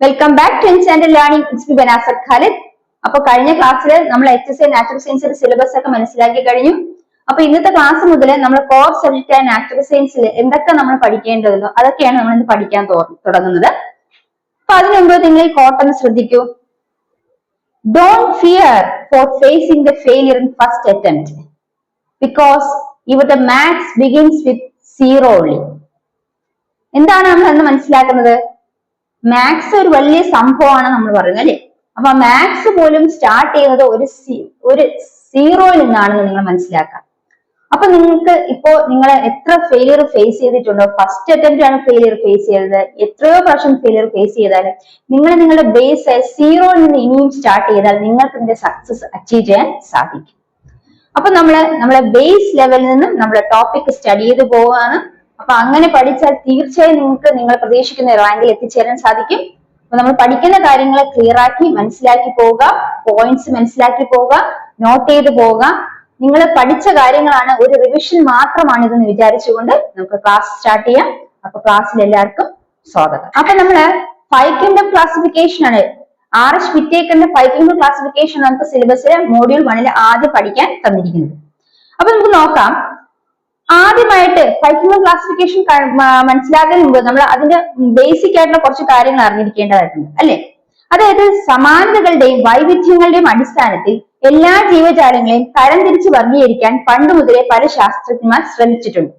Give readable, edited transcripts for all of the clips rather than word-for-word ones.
Welcome back to channel learning. It's me Banasar Khalid. അപ്പൊ കഴിഞ്ഞ ക്ലാസ്സിൽ നമ്മൾ HSA നാച്ചുറൽ സയൻസിന്റെ സിലബസ് ഒക്കെ മനസ്സിലാക്കി കഴിഞ്ഞു. അപ്പൊ ഇന്നത്തെ ക്ലാസ് മുതൽ നമ്മൾ കോർ സബ്ജക്റ്റ് ആയ നാച്ചുറൽ സയൻസിൽ എന്തൊക്കെ നമ്മൾ പഠിക്കേണ്ടതല്ലോ അതൊക്കെയാണ് നമ്മൾ ഇന്ന് പഠിക്കാൻ തുടങ്ങുന്നത്. അപ്പൊ അതിനു മുമ്പ് നിങ്ങൾ ഈ കോട്ടൊന്ന് ശ്രദ്ധിക്കൂ. Don't fear for facing the failure in first attempt because the maths begins with zero only. എന്താണ് നമ്മൾ എന്ന് മനസ്സിലാക്കുന്നത്? മാത്സ് ഒരു വലിയ സംഭവമാണ് നമ്മൾ പറയുന്നത് അല്ലെ. അപ്പൊ മാത്സ് പോലും സ്റ്റാർട്ട് ചെയ്യുന്നത് ഒരു സീറോയിൽ നിന്നാണെന്ന് നിങ്ങൾ മനസ്സിലാക്കാം. അപ്പൊ നിങ്ങൾക്ക് ഇപ്പോ നിങ്ങൾ എത്ര ഫെയിലിയർ ഫേസ് ചെയ്തിട്ടുണ്ടോ? ഫസ്റ്റ് അറ്റംപ്റ്റ് ആണ് ഫെയിലിയർ ഫേസ് ചെയ്തത്. എത്രയോ പ്രാവശ്യം ഫെയിലിയർ ഫേസ് ചെയ്താൽ നിങ്ങളുടെ ബേസ് സീറോയിൽ നിന്ന് ഇനിയും സ്റ്റാർട്ട് ചെയ്താൽ നിങ്ങൾക്ക് ഇതിന്റെ സക്സസ് അച്ചീവ് ചെയ്യാൻ സാധിക്കും. അപ്പൊ നമ്മളെ ബേസ് ലെവലിൽ നിന്നും നമ്മുടെ ടോപ്പിക് സ്റ്റഡി ചെയ്ത് പോവുകയാണ്. അപ്പൊ അങ്ങനെ പഠിച്ചാൽ തീർച്ചയായും നിങ്ങൾക്ക് നിങ്ങൾ പ്രതീക്ഷിക്കുന്ന റാങ്കിൽ എത്തിച്ചേരാൻ സാധിക്കും. അപ്പൊ നമ്മൾ പഠിക്കുന്ന കാര്യങ്ങൾ ക്ലിയർ ആക്കി മനസ്സിലാക്കി പോവുക, പോയിന്റ്സ് മനസ്സിലാക്കി പോവുക, നോട്ട് ചെയ്ത് പോവുക. നിങ്ങൾ പഠിച്ച കാര്യങ്ങളാണ്, ഒരു റിവിഷൻ മാത്രമാണ് ഇതെന്ന് വിചാരിച്ചുകൊണ്ട് നമുക്ക് ക്ലാസ് സ്റ്റാർട്ട് ചെയ്യാം. അപ്പൊ ക്ലാസ്സിൽ എല്ലാവർക്കും സ്വാഗതം. അപ്പൊ നമ്മള് 5 കിങ്ഡം ക്ലാസിഫിക്കേഷൻ ആണ്, RH വിറ്റേക്കറിന്റെ 5 കിങ്ഡം ക്ലാസിഫിക്കേഷൻ നമുക്ക് സിലബസിലെ മോഡ്യൂൾ 1 ആദ്യം പഠിക്കാൻ തന്നിരിക്കുന്നത്. അപ്പൊ നമുക്ക് നോക്കാം. ആദ്യമായിട്ട് 5 കിങ്ഡം ക്ലാസിഫിക്കേഷൻ മനസ്സിലാക്കാൻ മുമ്പ് നമ്മൾ അതിന്റെ ബേസിക് ആയിട്ടുള്ള കുറച്ച് കാര്യങ്ങൾ അറിഞ്ഞിരിക്കേണ്ടതായിട്ടുണ്ട് അല്ലെ. അതായത് സമാനതകളുടെയും വൈവിധ്യങ്ങളുടെയും അടിസ്ഥാനത്തിൽ എല്ലാ ജീവജാലങ്ങളെയും തരംതിരിച്ച് വർഗീകരിക്കാൻ പണ്ട് മുതലേ പല ശാസ്ത്രജ്ഞന്മാർ ശ്രമിച്ചിട്ടുണ്ട്.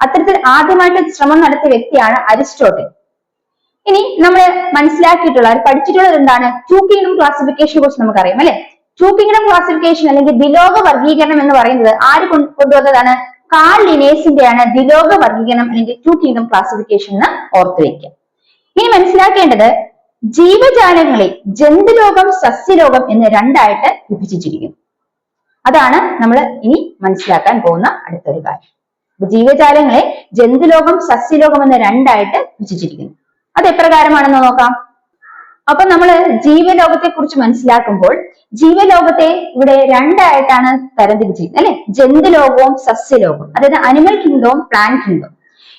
അത്തരത്തിൽ ആദ്യമായിട്ട് ശ്രമം നടത്തിയ വ്യക്തിയാണ് അരിസ്റ്റോട്ടിൽ. ഇനി നമ്മൾ മനസ്സിലാക്കിയിട്ടുള്ള പഠിച്ചിട്ടുള്ളത് എന്താണ്? 2 കിങ്ഡം ക്ലാസിഫിക്കേഷനെ കുറിച്ച് നമുക്കറിയാം അല്ലെ. 2 കിങ്ഡം ക്ലാസിഫിക്കേഷൻ അല്ലെങ്കിൽ ദ്വിലോക വർഗീകരണം എന്ന് പറയുന്നത് ആര് കൊണ്ടുവന്നതാണ്? കാൾ ലിനേസിന്റെയാണ് ദ്വിലോക വർഗീകരണം അല്ലെങ്കിൽ 2 കിങ്ഡം ക്ലാസിഫിക്കേഷൻ എന്ന് ഓർത്തു വെക്കുക. ഇനി മനസ്സിലാക്കേണ്ടത് ജീവജാലങ്ങളെ ജന്തുലോകം സസ്യലോകം എന്ന് രണ്ടായിട്ട് വിഭജിച്ചിരിക്കുന്നു. അതാണ് നമ്മൾ ഇനി മനസ്സിലാക്കാൻ പോകുന്ന അടുത്തൊരു കാര്യം. ജീവജാലങ്ങളെ ജന്തുലോകം സസ്യലോകം എന്ന് രണ്ടായിട്ട് വിഭജിച്ചിരിക്കുന്നു. അത് എപ്രകാരമാണെന്ന് നോക്കാം. അപ്പൊ നമ്മള് ജീവലോകത്തെ കുറിച്ച് മനസ്സിലാക്കുമ്പോൾ ജീവലോകത്തെ ഇവിടെ രണ്ടായിട്ടാണ് തരംതിരിച്ചിരിക്കുന്നത് അല്ലെ. ജന്തുലോകവും സസ്യലോകവും, അതായത് അനിമൽ കിങ്ഡവും പ്ലാന്റ് കിങ്ഡവും.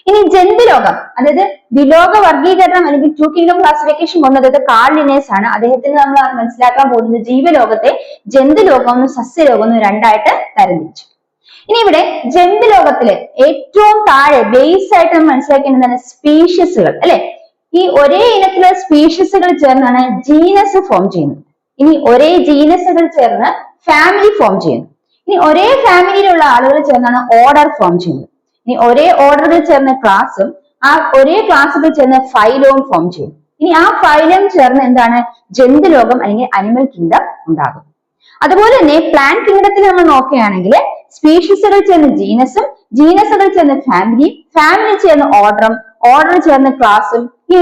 ഇനി ജന്തുലോകം അതായത് ദ്വിലോക വർഗീകരണം അല്ലെങ്കിൽ 2 കിങ്ഡം ക്ലാസിഫിക്കേഷൻ കൊണ്ടത് കാൾ ലിനേസ് ആണ്. അദ്ദേഹത്തിന് നമ്മൾ മനസ്സിലാക്കാൻ പോകുന്നത് ജീവലോകത്തെ ജന്തുലോകവും സസ്യലോകവും രണ്ടായിട്ട് തരംതിരിച്ചു. ഇനി ഇവിടെ ജന്തുലോകത്തില് ഏറ്റവും താഴെ ബേസ് ആയിട്ട് നമ്മൾ മനസ്സിലാക്കേണ്ടതാണ് സ്പീഷ്യസുകൾ അല്ലെ. ഈ ഒരേ ഇനത്തിലെ സ്പീഷ്യസുകൾ ചേർന്നാണ് ജീനസ് ഫോം ചെയ്യുന്നത്. ഇനി ഒരേ ജീനസുകൾ ചേർന്ന് ഫാമിലി ഫോം ചെയ്യുന്നു. ഇനി ഒരേ ഫാമിലിയിലുള്ള ആളുകൾ ചേർന്നാണ് ഓർഡർ ഫോം ചെയ്യുന്നത്. ഇനി ഒരേ ഓർഡറിൽ ചേർന്ന ക്ലാസും ആ ഒരേ ക്ലാസുകൾ ചേർന്ന് ഫൈലവും ഫോം ചെയ്യുന്നു. ഇനി ആ ഫൈലം ചേർന്ന് എന്താണ്? ജന്തുലോകം അല്ലെങ്കിൽ അനിമൽ കിങ്ഡം ഉണ്ടാകും. അതുപോലെ തന്നെ പ്ലാന്റ് കിങ്ഡത്തിൽ നമ്മൾ നോക്കുകയാണെങ്കിൽ സ്പീഷ്യസുകൾ ചേർന്ന് ജീനസും, ജീനസുകൾ ചേർന്ന് ഫാമിലി, ഫാമിലി ചേർന്ന് ഓർഡറും, ഓർഡർ ചേർന്ന് ക്ലാസും. ഈ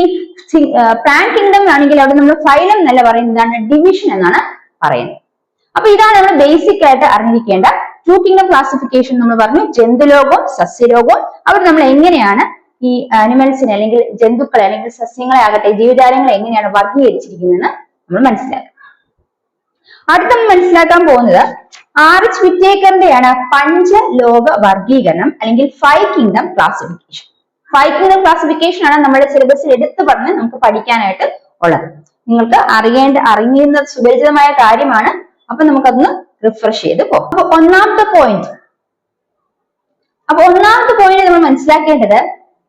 പ്ലാന്റ് കിങ്ഡം ആണെങ്കിൽ അവിടെ നമ്മൾ ഫൈലം എന്നല്ല പറയുന്നതാണ്, ഡിവിഷൻ എന്നാണ് പറയുന്നത്. അപ്പൊ ഇതാണ് നമ്മൾ ബേസിക് ആയിട്ട് അറിഞ്ഞിരിക്കേണ്ട 2 കിങ്ഡം ക്ലാസിഫിക്കേഷൻ. നമ്മൾ പറഞ്ഞു ജന്തുലോകവും സസ്യലോകവും. അവിടെ നമ്മൾ എങ്ങനെയാണ് ഈ ആനിമൽസിനെ അല്ലെങ്കിൽ ജന്തുക്കളെ അല്ലെങ്കിൽ സസ്യങ്ങളെ ആകട്ടെ ജീവജാലങ്ങളെ എങ്ങനെയാണ് വർഗീകരിച്ചിരിക്കുന്നതെന്ന് നമ്മൾ മനസ്സിലാക്കുക. അടുത്ത മനസ്സിലാക്കാൻ പോകുന്നത് RH വിറ്റേക്കറിന്റെയാണ് പഞ്ചലോക വർഗീകരണം അല്ലെങ്കിൽ 5 കിങ്ഡം ക്ലാസിഫിക്കേഷൻ. 5 കിങ്ഡം ക്ലാസിഫിക്കേഷൻ ആണ് നമ്മുടെ സിലബസിൽ എടുത്തു പറഞ്ഞ് നമുക്ക് പഠിക്കാനായിട്ട് ഉള്ളത്. നിങ്ങൾക്ക് അറിയുന്ന സുപരിചിതമായ കാര്യമാണ്. അപ്പൊ നമുക്കതൊന്ന് റിഫ്രഷ് ചെയ്ത് പോകാം. അപ്പൊ ഒന്നാമത്തെ പോയിന്റ് നമ്മൾ മനസ്സിലാക്കേണ്ടത്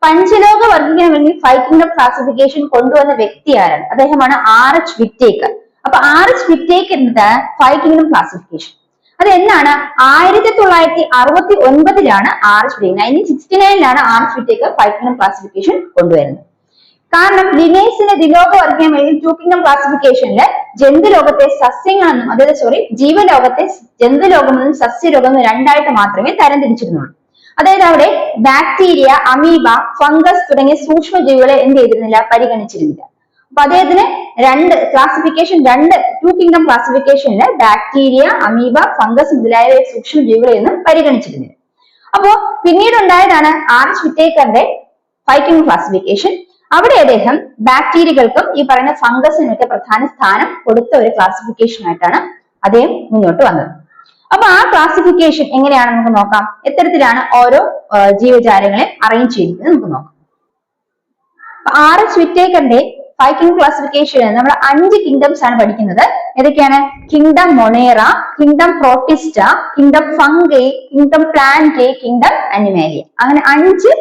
പഞ്ചലോക വർഗീകരണം അല്ലെങ്കിൽ 5 കിങ്ഡം ക്ലാസിഫിക്കേഷൻ കൊണ്ടുവന്ന വ്യക്തി ആരാണ്? അദ്ദേഹമാണ് RH വിറ്റേക്കർ. അപ്പൊ RH വിറ്റേക്കറിന്റെ 5 കിങ്ഡം ക്ലാസിഫിക്കേഷൻ അത് എന്നാണ്? 1969 RH 1969 RH Whittaker 5 kingdom classification കൊണ്ടുവരുന്നത്. കാരണം ലിനേസിന്റെ ദ്വിലോക വർഗീകരണം അല്ലെങ്കിൽ 2 കിങ്ഡം ക്ലാസിഫിക്കേഷനില് ജന്തുലോകത്തെ സസ്യങ്ങളെന്നും ജീവലോകത്തെ ജന്തുലോകമെന്നും സസ്യലോകമെന്നും രണ്ടായിട്ട് മാത്രമേ തരംതിരിച്ചിരുന്നുള്ളൂ. അതായത് അവിടെ ബാക്ടീരിയ, അമീബ, ഫംഗസ് തുടങ്ങിയ സൂക്ഷ്മജീവികളെ എന്ത് ചെയ്തിരുന്നില്ല? പരിഗണിച്ചിരുന്നില്ല. അപ്പൊ അദ്ദേഹത്തിന് 2 കിങ്ഡം ക്ലാസിഫിക്കേഷനില് ബാക്ടീരിയ, അമീബ, ഫംഗസ് മുതലായ സൂക്ഷ്മജീവികളെയൊന്നും പരിഗണിച്ചിരുന്നില്ല. അപ്പോ പിന്നീട് ഉണ്ടായതാണ് RH വിറ്റേക്കറിന്റെ 5 കിങ്ഡം ക്ലാസിഫിക്കേഷൻ. അവിടെ അദ്ദേഹം ബാക്ടീരിയകൾക്കും ഈ പറയുന്ന ഫംഗസിനും ഒക്കെ പ്രധാന സ്ഥാനം കൊടുത്ത ഒരു ക്ലാസിഫിക്കേഷൻ ആയിട്ടാണ് അദ്ദേഹം മുന്നോട്ട് വന്നത്. അപ്പൊ ആ ക്ലാസിഫിക്കേഷൻ എങ്ങനെയാണ് നമുക്ക് നോക്കാം. എത്തരത്തിലാണ് ഓരോ ജീവജാലങ്ങളെ അറേഞ്ച് ചെയ്തിരിക്കുന്നത് നമുക്ക് നോക്കാം. RH വിറ്റേക്കറിന്റെ 5 കിങ്ഡം ക്ലാസിഫിക്കേഷൻ നമ്മൾ 5 കിങ്ഡംസ് ആണ് പഠിക്കുന്നത്. ഏതൊക്കെയാണ്? Kingdom Monera, kingdom protista, kingdom fungi, kingdom Plantae, kingdom Animalia. അങ്ങനെ 5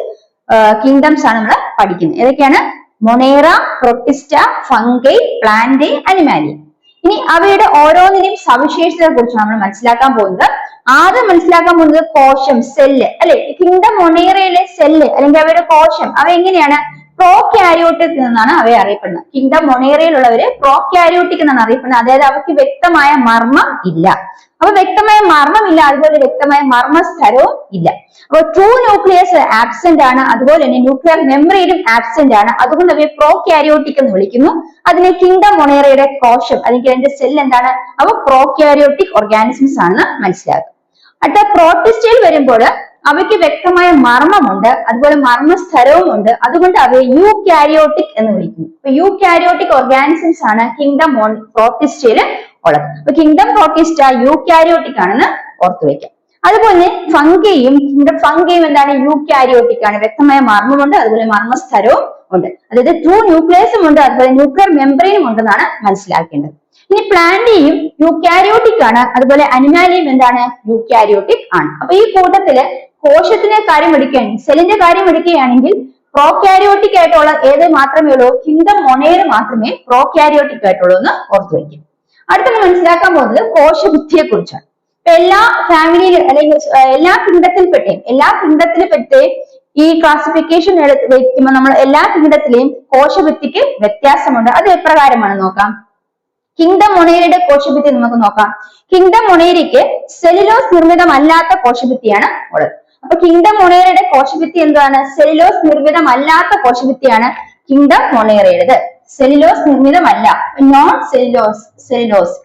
കിങ്ഡംസ് ആണ് നമ്മൾ പഠിക്കുന്നത്. ഏതൊക്കെയാണ്? Monera, Protista, fungi, Plantae, Animalia. ഇനി അവയുടെ ഓരോന്നിനെയും സവിശേഷതയെ കുറിച്ചാണ് നമ്മൾ മനസ്സിലാക്കാൻ പോകുന്നത്. ആദ്യം മനസ്സിലാക്കാൻ പോകുന്നത് കോശം, സെല്ല് അല്ലെ. കിങ്ഡം മൊണേറയിലെ സെല്ല് അല്ലെങ്കിൽ അവയുടെ കോശം അവ എങ്ങനെയാണ്? പ്രോക്യാരിയോട്ടിക് എന്നാണ് അവയെ അറിയപ്പെടുന്നത്. കിങ്ഡം മൊണേറയിലുള്ളവര് പ്രോക്യാരിയോട്ടിക് എന്നാണ് അറിയപ്പെടുന്നത്. അതായത് അവർക്ക് വ്യക്തമായ മർമ്മം ഇല്ല. അപ്പൊ വ്യക്തമായ മർമ്മമില്ല, അതുപോലെ വ്യക്തമായ മർമ്മസ്തരവും ഇല്ല. അപ്പൊ ട്രൂ ന്യൂക്ലിയസ് ആബ്സെന്റ് ആണ്, അതുപോലെ തന്നെ ന്യൂക്ലിയർ മെമ്പറൈനും ആബ്സെന്റ് ആണ്. അതുകൊണ്ട് അവയെ പ്രോക്യാരിയോട്ടിക് എന്ന് വിളിക്കുന്നു. അതിനെ കിങ്ഡം മൊണേറയുടെ കോശം അല്ലെങ്കിൽ അതിന്റെ സെൽ എന്താണ്? അവ പ്രോക്യാരിയോട്ടിക് ഓർഗാനിസംസ് ആണെന്ന് മനസ്സിലാക്കുക. അടുത്ത പ്രോട്ടിസ്റ്റയിൽ വരുമ്പോൾ അവയ്ക്ക് വ്യക്തമായ മർമ്മമുണ്ട്, അതുപോലെ മർമ്മസ്തരവും ഉണ്ട്. അതുകൊണ്ട് അവയെ യൂകാരിയോട്ടിക് എന്ന് വിളിക്കുന്നു. അപ്പൊ യൂകാരിയോട്ടിക് ഓർഗാനിസംസ് ആണ് കിങ്ഡം പ്രോട്ടിസ്റ്റയിൽ ഉള്ളത്. അപ്പൊ കിങ്ഡം പ്രോട്ടിസ്റ്റ യൂകാരിയോട്ടിക് ആണെന്ന് ഓർത്തുവെക്കാം. അതുപോലെ ഫംഗയും കിങ്ഡം ഫംഗയും എന്താണ്? യൂകാരിയോട്ടിക് ആണ്. വ്യക്തമായ മർമ്മമുണ്ട്, അതുപോലെ മർമ്മസ്തരവും ഉണ്ട്. അതായത് ട്രൂ ന്യൂക്ലിയസും ഉണ്ട്, അതുപോലെ ന്യൂക്ലിയർ മെമ്പറൈനും ഉണ്ടെന്നാണ് മനസ്സിലാക്കേണ്ടത്. ഇനി പ്ലാന്റേയും യൂകാരിയോട്ടിക് ആണ്, അതുപോലെ അനിമാലിയം എന്താണ്? യൂകാരിയോട്ടിക് ആണ്. അപ്പൊ ഈ കൂട്ടത്തില് കോശത്തിന്റെ കാര്യം എടുക്കുകയാണെങ്കിൽ, സെല്ലിന്റെ കാര്യം എടുക്കുകയാണെങ്കിൽ പ്രോക്യാരിയോട്ടിക് ആയിട്ടുള്ള ഏത് മാത്രമേ ഉള്ളൂ? കിങ്ഡം മൊണേറ മാത്രമേ പ്രോക്യാരിയോട്ടിക് ആയിട്ടുള്ളൂ എന്ന് ഓർത്തുവയ്ക്കും. അടുത്ത മനസ്സിലാക്കാൻ പോകുന്നത് കോശഭിത്തിയെ കുറിച്ചാണ്. എല്ലാ ഫാമിലിയിൽ അല്ലെങ്കിൽ എല്ലാ കിങ്ഡത്തിൽപ്പെട്ട ഈ ക്ലാസിഫിക്കേഷൻ വെക്കുമ്പോൾ നമ്മൾ എല്ലാ കിങ്ഡത്തിലെയും കോശഭിത്തിക്ക് വ്യത്യാസമുണ്ട്. അത് എപ്രകാരമാണ് നോക്കാം. കിങ്ഡം മൊണേറയുടെ കോശഭിത്തി നമുക്ക് നോക്കാം. കിങ്ഡം മൊണേരയ്ക്ക് സെല്ലുലോസ് നിർമ്മിതമല്ലാത്ത കോശഭിത്തിയാണ് ഉള്ളത്. അപ്പൊ കിങ്ഡം മൊണേറയുടെ കോശഭിത്തി എന്താണ്? സെല്ലുലോസ് നിർമ്മിതമല്ലാത്ത കോശഭിത്തിയാണ് കിങ്ഡം മൊണേറയുടേത്. സെല്ലുലോസ് നിർമ്മിതമല്ല, നോൺ സെല്ലുലോസ്.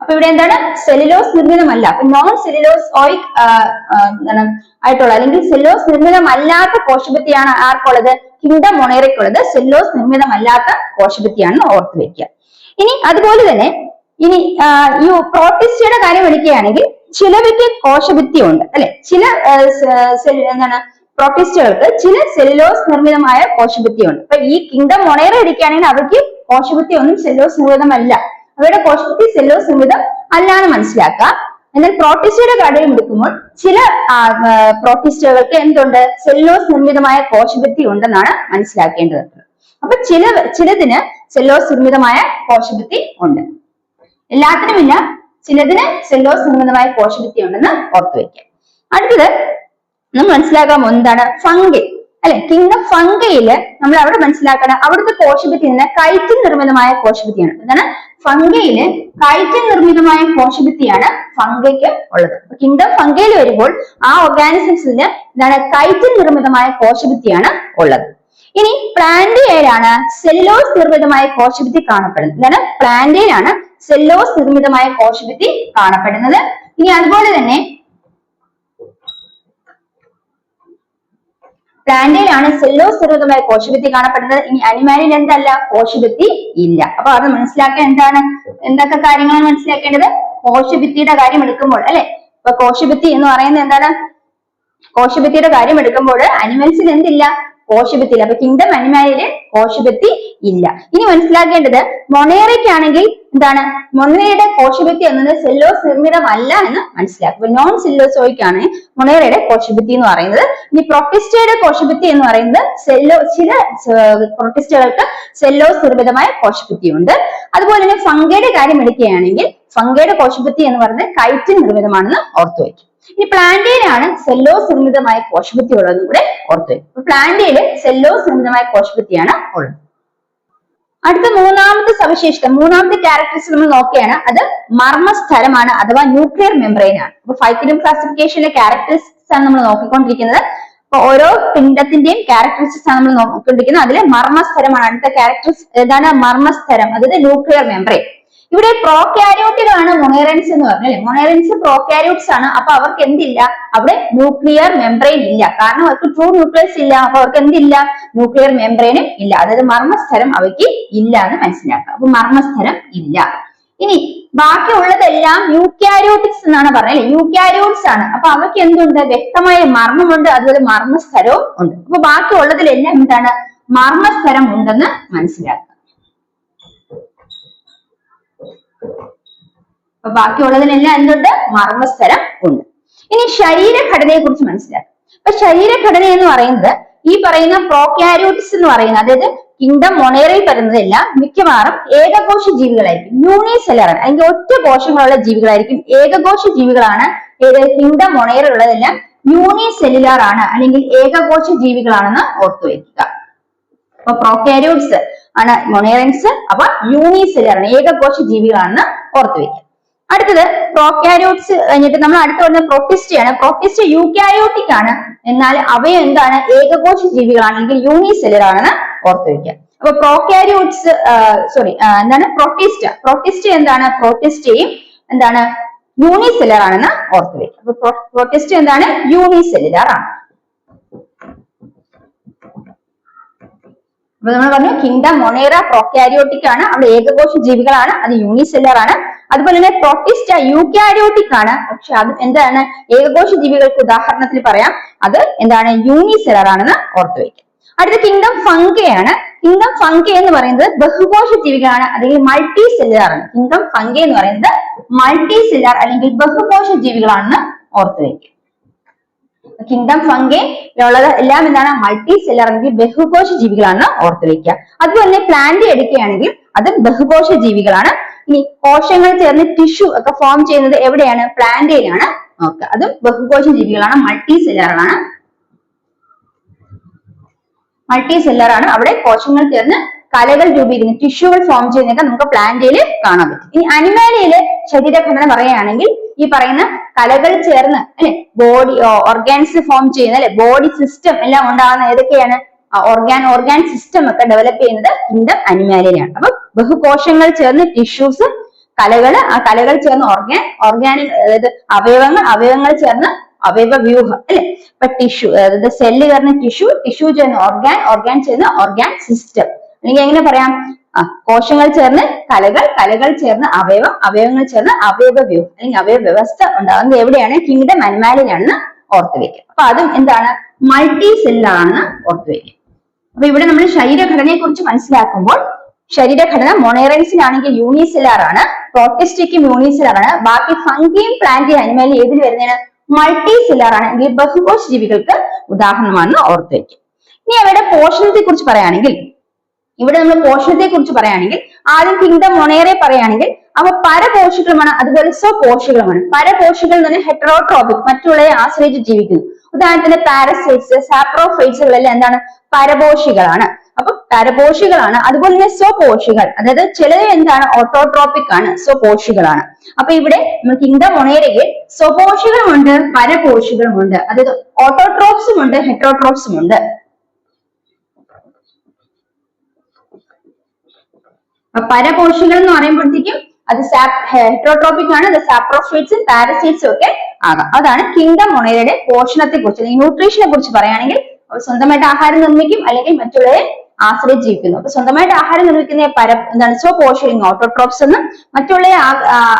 അപ്പൊ ഇവിടെ എന്താണ്? സെല്ലുലോസ് നിർമ്മിതമല്ല. അപ്പൊ നോൺ സെല്ലുലോസ് ഓയിക് ആയിട്ടുള്ള അല്ലെങ്കിൽ സെല്ലുലോസ് നിർമ്മിതമല്ലാത്ത കോശഭിത്തിയാണ് ആർക്കുള്ളത്? കിങ്ഡം മൊണേറയ്ക്കുള്ളത്. സെല്ലുലോസ് നിർമ്മിതമല്ലാത്ത കോശഭിത്തിയാണെന്ന് ഓർത്തു വെക്കുക. ഇനി അതുപോലെ തന്നെ ഇനി ഈ പ്രോട്ടിസ്റ്റയുടെ കാര്യം എടുക്കുകയാണെങ്കിൽ ചിലവയ്ക്ക് കോശഭിത്തി ഉണ്ട് അല്ലെ. ചില എന്താണ് പ്രോട്ടിസ്റ്റുകൾക്ക് ചില സെല്ലുലോസ് നിർമ്മിതമായ കോശഭിത്തി ഉണ്ട്. അപ്പൊ ഈ കിങ്ഡം മൊണേറ എടുക്കുകയാണെങ്കിൽ അവയ്ക്ക് കോശഭിത്തി ഒന്നും സെല്ലുലോസ് നിർമ്മിതമല്ല. അവയുടെ കോശഭിത്തി സെല്ലുലോസ് നിർമ്മിതം അല്ല എന്ന് മനസ്സിലാക്കുക. എന്നാൽ പ്രോട്ടിസ്റ്റയുടെ കാര്യം എടുക്കുമ്പോൾ ചില പ്രോട്ടിസ്റ്റുകൾക്ക് എന്തുണ്ട്? സെല്ലുലോസ് നിർമ്മിതമായ കോശഭിത്തി ഉണ്ടെന്നാണ് മനസ്സിലാക്കേണ്ടത്. അപ്പൊ ചിലതിന് സെല്ലുലോസ് നിർമ്മിതമായ കോശഭിത്തി ഉണ്ട്, എല്ലാത്തിനുമില്ല. ചിലതിന് സെല്ലുലോസ് നിർമ്മിതമായ കോശഭിത്തി ഉണ്ടെന്ന് ഓർത്തു വെക്കാം. അടുത്തത് നമ്മൾ മനസ്സിലാക്കാൻ പോകുന്നത് എന്താണ്? ഫംഗൈ അല്ലെ. കിങ്ഡം ഫംഗയില് നമ്മൾ അവിടെ മനസ്സിലാക്കണം, അവിടുത്തെ കോശഭിത്തി കൈറ്റിൻ നിർമ്മിതമായ കോശഭിത്തിയാണ്. എന്താണ്? ഫംഗയില് കൈറ്റിൻ നിർമ്മിതമായ കോശഭിത്തിയാണ് ഫംഗയ്ക്ക് ഉള്ളത്. കിങ്ഡം ഫംഗയിൽ വരുമ്പോൾ ആ ഓർഗാനിസംസിന് എന്താണ്? കൈറ്റിൻ നിർമ്മിതമായ കോശഭിത്തിയാണ് ഉള്ളത്. ഇനി പ്ലാന്റയിലാണ് സെല്ലുലോസ് നിർമ്മിതമായ കോശഭിത്തി കാണപ്പെടുന്നത്. എന്താണ്? പ്ലാന്റയിലാണ് സെല്ലുലോസ് നിർമ്മിതമായ കോശഭിത്തി കാണപ്പെടുന്നത്. ഇനി അതുപോലെ തന്നെ പ്ലാന്റയിലാണ് സെല്ലുലോസ് നിർമ്മിതമായ കോശഭിത്തി കാണപ്പെടുന്നത്. ഇനി അനിമാലിൽ എന്തല്ല? കോശഭിത്തി ഇല്ല. അപ്പൊ അത് മനസ്സിലാക്കാൻ എന്തൊക്കെ കാര്യങ്ങളാണ് മനസ്സിലാക്കേണ്ടത്? കോശഭിത്തിയുടെ കാര്യം എടുക്കുമ്പോൾ അല്ലെ. ഇപ്പൊ കോശഭിത്തി എന്ന് പറയുന്നത് എന്താണ്? കോശഭിത്തിയുടെ കാര്യം എടുക്കുമ്പോൾ അനിമൽസിൽ എന്തില്ല? കോശഭിത്തി ഇല്ല. അപ്പൊ കിങ്ഡം അനിമാലില് കോശഭിത്തി ഇല്ല. ഇനി മനസ്സിലാക്കേണ്ടത് മൊണേറയ്ക്കാണെങ്കിൽ എന്താണ്? മൊണേറയുടെ കോശഭിത്തി എന്നത് സെല്ലുലോസ് നിർമ്മിതമല്ല എന്ന് മനസ്സിലാക്കുക. നോൺ സെല്ലുലോസോയിക്കാണ് മൊണേറയുടെ കോശഭിത്തി എന്ന് പറയുന്നത്. ഇനി പ്രൊട്ടിസ്റ്റയുടെ കോശഭിത്തി എന്ന് പറയുന്നത് ചില പ്രൊട്ടിസ്റ്റകൾക്ക് സെല്ലുലോസ് നിർമ്മിതമായ കോശഭിത്തി ഉണ്ട്. അതുപോലെ തന്നെ ഫംഗയുടെ കാര്യം എടുക്കുകയാണെങ്കിൽ ഫംഗയുടെ കോശഭിത്തി എന്ന് പറയുന്നത് കൈറ്റിൻ നിർമ്മിതമാണെന്ന് ഓർത്തു വയ്ക്കും. ഈ പ്ലാന്റയിലാണ് സെല്ലുലോസ് നിർമ്മിതമായ കോശഭിത്തി ഉള്ളതെന്നും കൂടെ ഓർത്തു വയ്ക്കും. പ്ലാന്റയില് സെല്ലുലോസ് നിർമ്മിതമായ കോശഭിത്തിയാണ് ഉള്ളത്. അടുത്ത മൂന്നാമത്തെ സവിശേഷത, മൂന്നാമത്തെ ക്യാരക്ടറിസ്റ്റിക് നമ്മൾ നോക്കുകയാണ്. അത് മർമ്മസ്ഥലമാണ് അഥവാ ന്യൂക്ലിയർ മെമ്പറൈൻ ആണ്. അപ്പൊ 5 കിങ്ഡം ക്ലാസിഫിക്കേഷനിലെ ക്യാരക്ടറിസ്റ്റിക്സ് ആണ് നമ്മൾ നോക്കിക്കൊണ്ടിരിക്കുന്നത്. അപ്പൊ ഓരോ പിണ്ഡത്തിന്റെയും ക്യാരക്ടറിസ്റ്റിക്സ് ആണ് നമ്മൾ നോക്കിക്കൊണ്ടിരിക്കുന്നത്. അതിലെ മർമ്മസ്ഥലമാണ് അടുത്ത ക്യാരക്ടറിസ്റ്റിക്സ്. ഏതാണ് മർമ്മസ്ഥലം? അതായത് ന്യൂക്ലിയർ മെമ്പറൈൻ. ഇവിടെ പ്രോക്യാരിയോട്ടുകളാണ് മൊണേറൻസ് എന്ന് പറഞ്ഞല്ലേ. മൊണേറൻസ് പ്രോക്യാരിയോട്സ് ആണ്. അപ്പൊ അവർക്ക് എന്തില്ല? അവിടെ ന്യൂക്ലിയർ മെമ്പറൈൻ ഇല്ല. കാരണം അവർക്ക് ട്രൂ ന്യൂക്ലിയസ് ഇല്ല. അപ്പൊ അവർക്ക് എന്തില്ല? ന്യൂക്ലിയർ മെമ്പറൈനും ഇല്ല. അതായത് മർമ്മസ്ഥലം അവയ്ക്ക് ഇല്ല എന്ന് മനസ്സിലാക്കുക. അപ്പൊ മർമ്മസ്ഥലം ഇല്ല. ഇനി ബാക്കിയുള്ളതെല്ലാം യൂക്യാരിയോട്ടിക്സ് എന്നാണ് പറഞ്ഞത്. യൂക്യാരിയോട്സ് ആണ്. അപ്പൊ അവയ്ക്ക് എന്തുണ്ട്? വ്യക്തമായ മർമ്മമുണ്ട്, അതുപോലെ മർമ്മസ്ഥലവും ഉണ്ട്. അപ്പൊ ബാക്കിയുള്ളതിലെല്ലാം എന്താണ്? മർമ്മസ്തരം ഉണ്ടെന്ന് മനസ്സിലാക്കുക. അപ്പൊ ബാക്കിയുള്ളതിനെല്ലാം എന്തുണ്ട്? മർമ്മസ്തരം ഉണ്ട്. ഇനി ശരീരഘടനയെ കുറിച്ച് മനസ്സിലാക്കുക. അപ്പൊ ശരീരഘടന എന്ന് പറയുന്നത് ഈ പറയുന്ന പ്രോക്യാരിയോട്സ് എന്ന് പറയുന്നത്, അതായത് കിങ്ഡം മൊണേറയിൽ വരുന്നതെല്ലാം മിക്കവാറും ഏകകോശ ജീവികളായിരിക്കും, യൂണിസെല്ലർ ആണ്, അല്ലെങ്കിൽ ഒറ്റ കോശങ്ങളുള്ള ജീവികളായിരിക്കും, ഏകകോശ ജീവികളാണ്. ഏത് കിങ്ഡം മൊണേറിലുള്ളതെല്ലാം യൂണിസെല്ലുലാർ ആണ്, അല്ലെങ്കിൽ ഏകകോശ ജീവികളാണെന്ന് ഓർത്തു വയ്ക്കുക. അപ്പൊ പ്രോക്യാരിയോട്സ് ആണ് മൊണേറിയൻസ്, അപ്പൊ യൂണിസെല്ലുലാർ ആണ്, ഏകകോശ ജീവികളാണെന്ന് ഓർത്തു വയ്ക്കുക. അടുത്തത് പ്രോക്യാരിയോട്സ് കഴിഞ്ഞിട്ട് നമ്മൾ അടുത്ത് വരുന്ന പ്രോട്ടിസ്റ്റ് ആണ്. പ്രോട്ടിസ്റ്റ് യൂക്യാരിയോട്ടിക് ആണ്, എന്നാൽ അവയും എന്താണ്? ഏകകോശ ജീവികളാണ്, അല്ലെങ്കിൽ യൂണിസെല്ലുലാർ ആണെന്ന് ഓർത്തു വയ്ക്കുക. അപ്പൊ പ്രോക്യാരിയോട്സ് എന്താണ്? പ്രോട്ടിസ്റ്റ് എന്താണ്? പ്രോട്ടിസ്റ്റയും എന്താണ്? യൂണിസെല്ലുലാർ ആണെന്ന് ഓർത്തു വയ്ക്കുക. അപ്പൊ പ്രോട്ടിസ്റ്റ് എന്താണ്? യൂണിസെല്ലുലാർ ആണ്. അപ്പൊ നമ്മൾ പറഞ്ഞു കിങ്ഡം മൊണേറ പ്രോക്യാരിയോട്ടിക് ആണ്, അവിടെ ഏകകോശ ജീവികളാണ്, അത് യൂണിസെല്ലുലാർ ആണ്. അതുപോലെ തന്നെ പ്രോട്ടിസ്റ്റ യൂക്യാരിയോട്ടിക് ആണ്, പക്ഷെ അത് എന്താണ്? ഏകകോശ ജീവികൾക്ക് ഉദാഹരണത്തിൽ പറയാം, അത് എന്താണ്? യൂണിസെല്ലുലാർ ആണെന്ന് ഓർത്തു വയ്ക്കുക. അടുത്ത കിങ്ഡം ഫംഗെ ആണ്. കിങ്ഡം ഫംഗെ എന്ന് പറയുന്നത് ബഹുകോശ ജീവികളാണ്, അല്ലെങ്കിൽ മൾട്ടി സെല്ലുലാർ ആണ്. കിങ്ഡം ഫംഗെ എന്ന് പറയുന്നത് മൾട്ടി സെല്ലുലാർ അല്ലെങ്കിൽ ബഹുകോശ ജീവികളാണെന്ന് ഓർത്തു വയ്ക്കുക. കിങ്ഡം ഫംഗെ ഉള്ളത് എല്ലാം എന്താണ്? മൾട്ടി സെല്ലുലാർ അല്ലെങ്കിൽ ബഹുകോശ ജീവികളാണെന്ന് ഓർത്തു വയ്ക്കുക. അതുപോലെ പ്ലാന്റ് എടുക്കുകയാണെങ്കിൽ അതും ബഹുകോശ ജീവികളാണ്. ഇനി കോശങ്ങൾ ചേർന്ന് ടിഷ്യൂ ഒക്കെ ഫോം ചെയ്യുന്നത് എവിടെയാണ്? പ്ലാന്റിലാണ് നോക്കുക, അതും ബഹുകോശ ജീവികളാണ്, മൾട്ടി സെല്ലുലാർ ആണ്. മൾട്ടി സെല്ലുലാർ ആണ്, അവിടെ കോശങ്ങൾ ചേർന്ന് കലകൾ രൂപീകരിക്കുന്ന ടിഷ്യൂകൾ ഫോം ചെയ്യുന്നതൊക്കെ നമുക്ക് പ്ലാന്റിൽ കാണാൻ പറ്റും. ഇനി അനിമാലിയില് ശരീരഘടന പറയുകയാണെങ്കിൽ ഈ പറയുന്ന കലകൾ ചേർന്ന് അല്ലെ ബോഡി ഓർഗാൻസ് ഫോം ചെയ്യുന്ന അല്ലെ ബോഡി സിസ്റ്റം എല്ലാം ഉണ്ടാകുന്ന ഏതൊക്കെയാണ്? ഓർഗാൻ സിസ്റ്റം ഒക്കെ ഡെവലപ്പ് ചെയ്യുന്നത് കിങ്ഡം അനിമാലിയിലാണ്. അപ്പൊ ബഹുകോശങ്ങൾ ചേർന്ന് ടിഷ്യൂസ്, ആ കലകൾ ചേർന്ന് ഓർഗാനിക്, അതായത് അവയവങ്ങൾ ചേർന്ന് അവയവ വ്യൂഹം അല്ലെ. ഇപ്പൊ ടിഷ്യൂ, അതായത് സെല്ല് ചേർന്ന് ടിഷ്യൂ ചേർന്ന് ഓർഗാൻ ചേർന്ന് ഓർഗാൻ സിസ്റ്റം, അല്ലെങ്കിൽ എങ്ങനെ പറയാം? കോശങ്ങൾ ചേർന്ന് കലകൾ ചേർന്ന് അവയവങ്ങൾ ചേർന്ന് അവയവ വ്യൂഹം അല്ലെങ്കിൽ അവയവ വ്യവസ്ഥ ഉണ്ടാകുന്നത് എവിടെയാണ്? കിങ്ഡം അനിമാലിയിലാണെന്ന് ഓർത്തു വെക്കുക. അപ്പൊ അതും എന്താണ്? മൾട്ടി സെല്ലുലാർ ആണെന്ന് ഓർത്തു വെക്കുക. അപ്പൊ ഇവിടെ നമ്മൾ ശരീരഘടനയെ കുറിച്ച് മനസ്സിലാക്കുമ്പോൾ ശരീരഘടന മൊണേറിയൻസിലാണെങ്കിൽ യൂണിസെല്ലുലാർ ആണ്, പ്രോട്ടിസ്റ്റയ്ക്കും യൂണിസെല്ലുലാർ ആണ്. ബാക്കി ഫംഗിയും പ്ലാന്റിയും അനിമലും ഏതിൽ വരുന്നതാണ്? മൾട്ടി സെല്ലുലാർ ആണ്, അല്ലെങ്കിൽ ബഹുകോശ ജീവികൾക്ക് ഉദാഹരണമാണെന്ന് ഓർത്തു വെക്കുക. ഇനി അവരുടെ പോഷണത്തെ കുറിച്ച് പറയുകയാണെങ്കിൽ ആദ്യം കിങ്ഡം മൊണേറെ പറയുകയാണെങ്കിൽ അവ പരപോഷികളുമാണ്, അതുപോലെ സ്വപോഷികളുമാണ്. പരപോഷികൾ എന്ന് പറഞ്ഞാൽ ഹെറ്ററോട്രോപിക്, മറ്റുള്ളവരെ ആശ്രയിച്ച് ജീവിക്കുന്നു. ഉദാഹരണത്തിന് പാരസൈറ്റ്സ്, സാപ്രോഫൈറ്റ്സുകളെല്ലാം എന്താണ്? പരപോഷികളാണ്. അപ്പൊ പരപോഷികളാണ്. അതുപോലെ തന്നെ സ്വപോഷികൾ, അതായത് ചിലത് എന്താണ്? ഓട്ടോട്രോപിക് ആണ്, സ്വപോഷികളാണ്. അപ്പൊ ഇവിടെ കിങ്ഡം മൊണേരയിൽ സ്വപോഷികളുമുണ്ട്, പരപോഷികളുമുണ്ട്, അതായത് ഓട്ടോട്രോപ്സും ഉണ്ട്, ഹെറ്ററോട്രോപ്സും ഉണ്ട്. പരപോഷികൾ എന്ന് പറയുമ്പോഴത്തേക്കും അത് ഹെറ്ററോട്രോപിക് ആണ്, അത് സാപ്രോഫൈറ്റ്സും പാരസൈറ്റ്സും ഒക്കെ ആകാം. അതാണ് കിങ്ഡം മൊണേരയുടെ പോഷണത്തെ കുറിച്ച്, അല്ലെങ്കിൽ ന്യൂട്രീഷനെ കുറിച്ച് പറയുകയാണെങ്കിൽ സ്വന്തമായിട്ട് ആഹാരം നിർമ്മിക്കും, അല്ലെങ്കിൽ മറ്റുള്ളവരെ ആശ്രയിച്ച് ജീവിക്കുന്നു. അപ്പൊ സ്വന്തമായിട്ട് ആഹാരം നിർമ്മിക്കുന്ന എന്താണ്? സ്വപോഷികൾ ഓട്ടോട്രോപ്സ് എന്നും, മറ്റുള്ളവരെ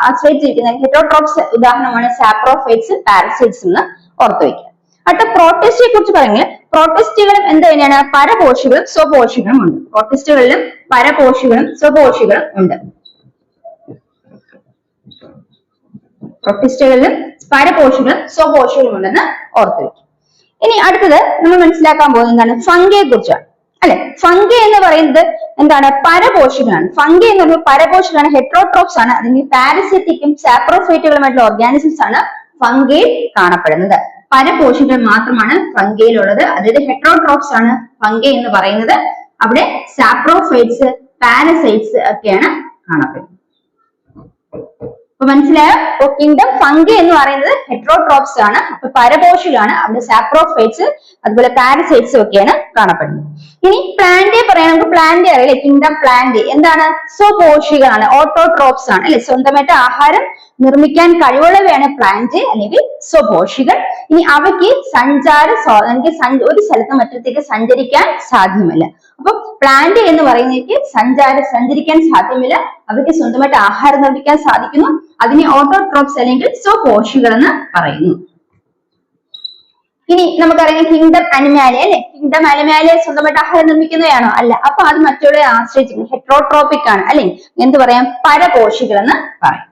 ആശ്രയിച്ച് ജീവിക്കുന്ന ഹെറ്ററോട്രോപ്സ് ഉദാഹരണമാണ് സാപ്രോഫൈറ്റ്സ്, പാരസൈറ്റ്സ് എന്ന് ഓർത്തു വയ്ക്കുക. അടുത്ത പ്രോട്ടിസ്റ്റയെ കുറിച്ച് പറയുന്നത് പ്രോട്ടിസ്റ്റുകളും എന്ത് തന്നെയാണ്? പരപോഷികളും സ്വപോഷികളും ഉണ്ട്. പ്രോട്ടിസ്റ്റുകളിലും പരപോഷികളും സ്വപോഷികളും ഉണ്ട്. പ്രോട്ടിസ്റ്റുകളിലും പരപോഷികളും സ്വപോഷികളും ഉണ്ടെന്ന് ഓർത്തു വയ്ക്കും. ഇനി അടുത്തത് നമ്മൾ മനസ്സിലാക്കാൻ പോകുന്നത് എന്താണ്? ഫംഗിയെ കുറിച്ചാണ് അല്ലെ. ഫംഗി എന്ന് പറയുന്നത് എന്താണ്? പരപോഷികളാണ്. ഫംഗി എന്ന് പറയുന്നത് പരപോഷികളാണ്, ഹെറ്ററോട്രോപ്സ് ആണ്. അതിന് പാരസൈറ്റിക്കും സാപ്രോഫൈറ്റുകളുമായിട്ടുള്ള ഓർഗാനിസംസ് ആണ് ഫംഗിയിൽ കാണപ്പെടുന്നത്. പരപോഷികൾ മാത്രമാണ് ഫംഗിയിലുള്ളത്, അതായത് ഹെറ്ററോട്രോപ്സ് ആണ് ഫംഗി എന്ന് പറയുന്നത്. അവിടെ സാപ്രോഫൈറ്റ്സ്, പാരസൈറ്റ്സ് ഒക്കെയാണ് കാണപ്പെടുന്നത്. അപ്പൊ മനസ്സിലായോ? കിങ്ഡം ഫംഗി എന്ന് പറയുന്നത് ഹെറ്ററോട്രോപ്സ് ആണ്, അപ്പൊ പരപോഷികളാണ്. അവിടെ സാപ്രോഫൈറ്റ്സ്, അതുപോലെ പാരസൈറ്റ്സ് ഒക്കെയാണ് കാണപ്പെടുന്നത്. ഇനി പ്ലാന്റ് പറയുകയാണെങ്കിൽ പ്ലാന്റ് അറിയില്ലേ? കിങ്ഡം പ്ലാന്റ് എന്താണ്? സ്വപോഷികളാണ്, ഓട്ടോട്രോപ്സ് ആണ് അല്ലെ. സ്വന്തമായിട്ട് ആഹാരം നിർമ്മിക്കാൻ കഴിവുള്ളവയാണ് പ്ലാന്റ് അല്ലെങ്കിൽ സ്വപോഷികൾ. ഇനി അവയ്ക്ക് ഒരു സ്ഥലത്ത് മറ്റത്തേക്ക് സഞ്ചരിക്കാൻ സാധ്യമല്ല. അപ്പൊ പ്ലാന്റ് എന്ന് പറയുന്നവയ്ക്ക് സഞ്ചരിക്കാൻ സാധ്യമല്ല, അവയ്ക്ക് സ്വന്തമായിട്ട് ആഹാരം നിർമ്മിക്കാൻ സാധിക്കുന്നു. അതിനെ ഓട്ടോട്രോപ്സ് അല്ലെങ്കിൽ സ്വപോഷികൾ എന്ന് പറയുന്നു. ഇനി നമുക്കറിയാം കിങ്ഡം അനിമാലിയ അല്ലെ, കിങ്ഡം അനിമാലിയ സ്വന്തമായിട്ട് ആഹാരം നിർമ്മിക്കുന്നതാണോ? അല്ല. അപ്പൊ അത് മറ്റുള്ളവരെ ആശ്രയിച്ചിരിക്കുന്നു, ഹെട്രോട്രോപിക് ആണ് അല്ലെ, എന്ത് പറയാം, പരപോഷികൾ എന്ന് പറയാം.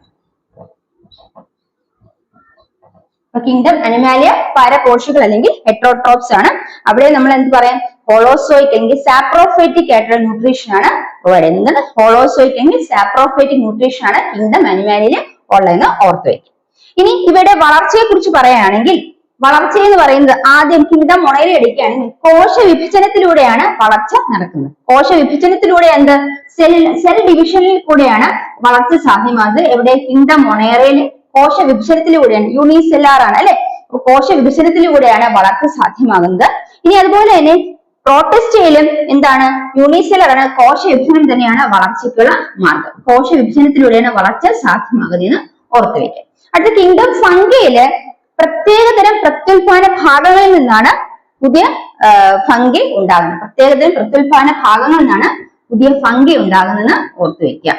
കിങ്ഡം അനിമാലിയ പരപോഷികൾ അല്ലെങ്കിൽ ഹെട്രോട്രോപ്സ് ആണ്. അവിടെ നമ്മൾ എന്ത് പറയാം, ഹോളോസോയിക് അല്ലെങ്കിൽ സാപ്രോഫൈറ്റിക് ആയിട്ടുള്ള ന്യൂട്രീഷൻ ആണ് പ്രൊവൈഡ് ചെയ്യുന്നത്. ഹോളോസോയിക് അല്ലെങ്കിൽ സാപ്രോഫൈറ്റിക് ന്യൂട്രീഷൻ ആണ് കിങ്ഡം അനിമാലിയയിൽ ഉള്ളതെന്ന് ഓർത്തു വയ്ക്കും. ഇനി ഇവയുടെ വളർച്ചയെ കുറിച്ച് പറയുകയാണെങ്കിൽ, വളർച്ച എന്ന് പറയുന്നത് ആദ്യം കിങ്ഡം മൊണേറ എടുക്കുകയാണെങ്കിൽ കോശ വിഭജനത്തിലൂടെയാണ് വളർച്ച നടക്കുന്നത്. കോശ വിഭജനത്തിലൂടെ എന്ത്, സെൽ ഡിവിഷനിൽ കൂടെയാണ് വളർച്ച സാധ്യമാകുന്നത്. എവിടെ, കിങ്ഡം മൊണേറയിൽ കോശ വിഭജനത്തിലൂടെയാണ്, യൂണിസെല്ലാർ ആണ് അല്ലെ, കോശ വിഭജനത്തിലൂടെയാണ് വളർച്ച സാധ്യമാകുന്നത്. ഇനി അതുപോലെ തന്നെ പ്രോട്ടിസ്റ്റയിലും എന്താണ്, യൂണിസെല്ലർ ആണ്, കോശ വിഭജനം തന്നെയാണ് വളർച്ചയ്ക്കുള്ള മാർഗം. കോശ വിഭജനത്തിലൂടെയാണ് വളർച്ച സാധ്യമാകുന്നത് എന്ന് ഓർത്തു വയ്ക്കുക. അടുത്ത കിങ്ഡം ഫംഗയില് പ്രത്യേകതരം പ്രത്യുൽപാദന ഭാഗങ്ങളിൽ നിന്നാണ് പുതിയ ഫംഗി ഉണ്ടാകുന്നത്. പ്രത്യേകതരം പ്രത്യുൽപാദന ഭാഗങ്ങളിൽ നിന്നാണ് പുതിയ ഫംഗി ഉണ്ടാകുന്നതെന്ന് ഓർത്തു വയ്ക്കുക.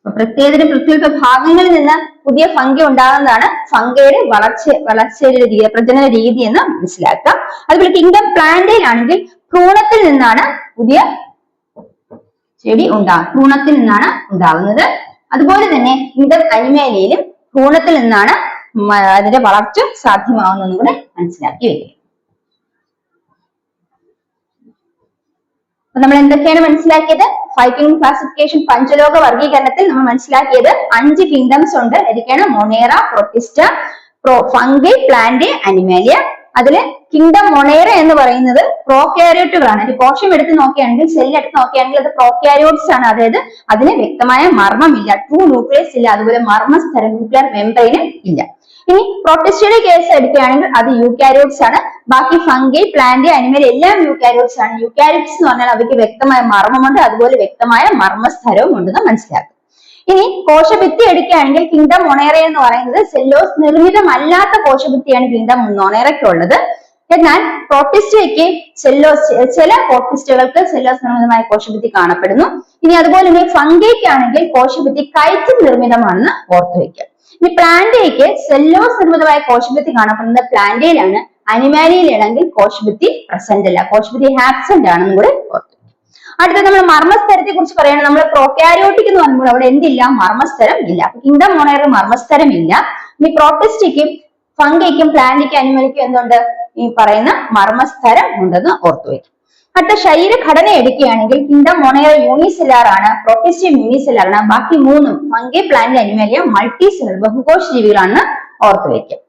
പ്രത്യേകതരം പ്രത്യുൽപാദന ഭാഗങ്ങളിൽ നിന്ന് പുതിയ ഫംഗി ഉണ്ടാകുന്നതാണ് ഫംഗയുടെ വളർച്ചയുടെ രീതി, പ്രജനന രീതി എന്ന് മനസ്സിലാക്കുക. അതുപോലെ കിങ്ഡം പ്ലാന്റയിലാണെങ്കിൽ ഭ്രൂണത്തിൽ നിന്നാണ് പുതിയ ചെടി ഭ്രൂണത്തിൽ നിന്നാണ് ഉണ്ടാകുന്നത്. അതുപോലെ തന്നെ കിങ്ഡം അനിമാലിയയിലും ഭ്രൂണത്തിൽ നിന്നാണ് അതിന്റെ വളർച്ച സാധ്യമാകുന്നതെന്ന് കൂടെ മനസ്സിലാക്കി വെക്കുക. അപ്പൊ നമ്മൾ എന്തൊക്കെയാണ് മനസ്സിലാക്കിയത്? 5 കിങ്ഡം ക്ലാസിഫിക്കേഷൻ, പഞ്ചലോക വർഗീകരണത്തിൽ നമ്മൾ മനസ്സിലാക്കിയത് 5 കിങ്ഡംസ് ഉണ്ട്. ഏതൊക്കെയാണ്? Monera, Protista, fungi, plant, Animalia. അതില് കിങ്ഡം മൊണേറ എന്ന് പറയുന്നത് പ്രോകാരിയോട്ടുകളാണ്. ഒരു കോശം എടുത്ത് നോക്കുകയാണെങ്കിൽ, സെല്ല് എടുത്ത് നോക്കുകയാണെങ്കിൽ അത് പ്രോകാരിയോട്സ് ആണ്. അതായത് അതിന് വ്യക്തമായ മർമ്മമില്ല, ട്രൂ ന്യൂക്ലിയസ് ഇല്ല, അതുപോലെ മർമ്മസ്ഥലം ന്യൂക്ലിയർ മെംബ്രെയിനും ഇല്ല. ഇനി പ്രൊട്ടിസ്റ്റയുടെ കേസ് എടുക്കുകയാണെങ്കിൽ അത് യൂക്കാരിയോട്സ് ആണ്. ബാക്കി ഫംഗി, പ്ലാന്റ്, അനിമൽ എല്ലാം യൂക്കാരിയോട്സ് ആണ്. യൂക്കാരിയോട്സ് എന്ന് പറഞ്ഞാൽ അവയ്ക്ക് വ്യക്തമായ മർമ്മമുണ്ട്, അതുപോലെ വ്യക്തമായ മർമ്മസ്ഥലവും ഉണ്ടെന്ന് മനസ്സിലാക്കും. ഇനി കോശഭിത്തി എടുക്കുകയാണെങ്കിൽ കിങ്ഡം മൊണേറ എന്ന് പറയുന്നത് സെല്ലോസ് നിർമ്മിതമല്ലാത്ത കോശഭിത്തിയാണ് കിങ്ഡം മൊണേറയ്ക്കുള്ളത്. എന്നാൽ പ്രോട്ടിസ്റ്റയ്ക്ക് ചില പ്രോട്ടിസ്റ്റുകൾക്ക് സെല്ലോസ് നിർമ്മിതമായ കോശഭിത്തി കാണപ്പെടുന്നു. ഇനി അതുപോലെ തന്നെ ഫംഗിക്കാണെങ്കിൽ കോശഭിത്തി കൈറ്റിൻ നിർമ്മിതമാണെന്ന് ഓർത്തു വയ്ക്കുക. ഇനി പ്ലാന്റയ്ക്ക് സെല്ലോസ് നിർമ്മിതമായ കോശഭിത്തി കാണപ്പെടുന്നത് പ്ലാന്റയിലാണ്. അനിമാലിയയിലാണെങ്കിൽ കോശഭിത്തി പ്രസന്റ് അല്ല, കോശഭിത്തി ആബ്സെന്റ് ആണെന്നും കൂടെ ഓർത്തു. അടുത്ത നമ്മൾ മർമ്മസ്ഥലത്തെ കുറിച്ച് പറയുകയാണ്. നമ്മൾ പ്രോകാരിയോട്ടിക് എന്ന് പറയുമ്പോൾ അവിടെ എന്തില്ല? മർമ്മസ്ഥലം ഇല്ല. കിങ്ഡം മൊണേറ മർമ്മസ്ഥലം ഇല്ല. ഇനി പ്രോട്ടിസ്റ്റയ്ക്കും ഫംഗിക്കും പ്ലാന്റിക്കും അനിമലിക്കും എന്തുണ്ട്? ഈ പറയുന്ന മർമ്മസ്ഥലം ഉണ്ടെന്ന് ഓർത്തു വയ്ക്കും. അടുത്ത ശരീരഘടന എടുക്കുകയാണെങ്കിൽ കിങ്ഡം മൊണേറ യൂണിസെല്ലാർ ആണ്, പ്രൊട്ടിസ്റ്റം യൂണിസെല്ലാർ ആണ്. ബാക്കി മൂന്നും fungi, plant, animalia multicellular ബഹുകോശ ജീവികളാണെന്ന് ഓർത്തു വയ്ക്കുക.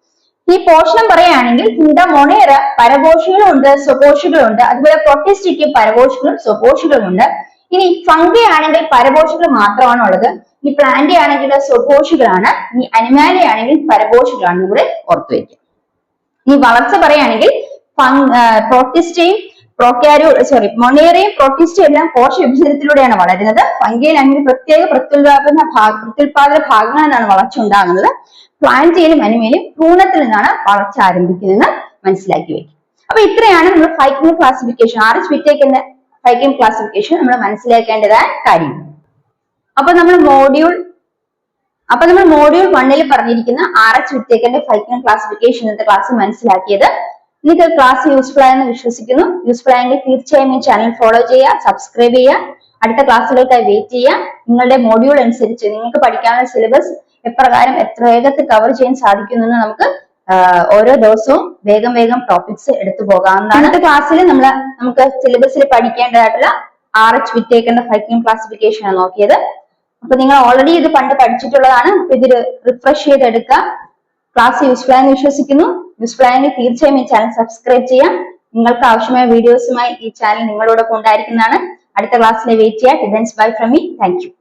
ഈ പോഷണം പറയുകയാണെങ്കിൽ കിങ്ഡം മൊണേറ പരപോഷികളുണ്ട്, സ്വപോഷികളുണ്ട്. അതുപോലെ പ്രൊട്ടിസ്റ്റയ്ക്ക് പരപോഷികളും സ്വപോഷികളും ഉണ്ട്. ഇനി ഫംഗി ആണെങ്കിൽ പരപോഷികൾ മാത്രമാണ് ഉള്ളത്. ഈ പ്ലാന്റ് ആണെങ്കിൽ സ്വപോഷികളാണ്. ഇനി അനിമാലിയ ആണെങ്കിൽ പരപോഷികളാണെന്ന് കൂടെ ഓർത്തു വയ്ക്കുക. ഈ വളർച്ച പറയുകയാണെങ്കിൽ മൊണേറയും പ്രൊട്ടിസ്റ്റയും എല്ലാം കോശ വിഭജനത്തിലൂടെയാണ് വളരുന്നത്. ഫംഗിയിലാണെങ്കിൽ പ്രത്യേക പ്രത്യുൽപാദന ഭാഗങ്ങളിൽ നിന്നാണ് വളർച്ച ഉണ്ടാകുന്നത്. പ്ലാന്റിലും അനിമയിലും ഭ്രൂണത്തിൽ നിന്നാണ് വളർച്ച ആരംഭിക്കുന്നതെന്ന് മനസ്സിലാക്കി വെക്കും. അപ്പൊ ഇത്രയാണ് നമ്മൾ 5 kingdom classification, RH വിറ്റേക്കിന്റെ 5 kingdom classification നമ്മൾ മനസ്സിലാക്കേണ്ടതായ കാര്യങ്ങൾ. അപ്പൊ നമ്മൾ മോഡ്യൂൾ 1 പറഞ്ഞിരിക്കുന്ന RH വിറ്റേക്കിന്റെ 5 കിങ്ഡം ക്ലാസിഫിക്കേഷൻ ഇന്നത്തെ ക്ലാസ് മനസ്സിലാക്കിയത്. നിങ്ങൾക്ക് ക്ലാസ് യൂസ്ഫുൾ ആയെന്ന് വിശ്വസിക്കുന്നു. യൂസ്ഫുൾ ആയെങ്കിൽ തീർച്ചയായും ഈ ചാനൽ ഫോളോ ചെയ്യുക, സബ്സ്ക്രൈബ് ചെയ്യുക. അടുത്ത ക്ലാസ്സുകൾക്കായി വെയിറ്റ് ചെയ്യുക. നിങ്ങളുടെ മോഡ്യൂൾ അനുസരിച്ച് നിങ്ങൾക്ക് പഠിക്കാവുന്ന സിലബസ് എപ്രകാരം എത്ര വേഗത്തിൽ കവർ ചെയ്യാൻ സാധിക്കുമെന്ന് നമുക്ക് ഓരോ ദിവസവും വേഗം ടോപ്പിക്സ് എടുത്തു പോകാവുന്നതാണ്. അടുത്ത ക്ലാസ്സിൽ നമുക്ക് സിലബസിൽ പഠിക്കേണ്ടതായിട്ടുള്ള RH വിറ്റേക്കിന്റെ 5 കിങ്ഡം ക്ലാസിഫിക്കേഷൻ ആണ് നോക്കിയത്. അപ്പൊ നിങ്ങൾ ഓൾറെഡി ഇത് പണ്ട് പഠിച്ചിട്ടുള്ളതാണ്. അപ്പൊ ഇത് റിഫ്രഷ് ചെയ്തെടുക്കുക. ക്ലാസ് യൂസ്ഫുൾ ആയെന്ന് വിശ്വസിക്കുന്നു. യൂസ്ഫുൾ ആയെങ്കിൽ തീർച്ചയായും ഈ ചാനൽ സബ്സ്ക്രൈബ് ചെയ്യാം. നിങ്ങൾക്ക് ആവശ്യമായ വീഡിയോസുമായി ഈ ചാനൽ നിങ്ങളോടൊപ്പം ഉണ്ടായിരിക്കുന്നതാണ്. അടുത്ത ക്ലാസ്സിലെ വെയിറ്റ് ചെയ്യാം. Bye from me. Thank you.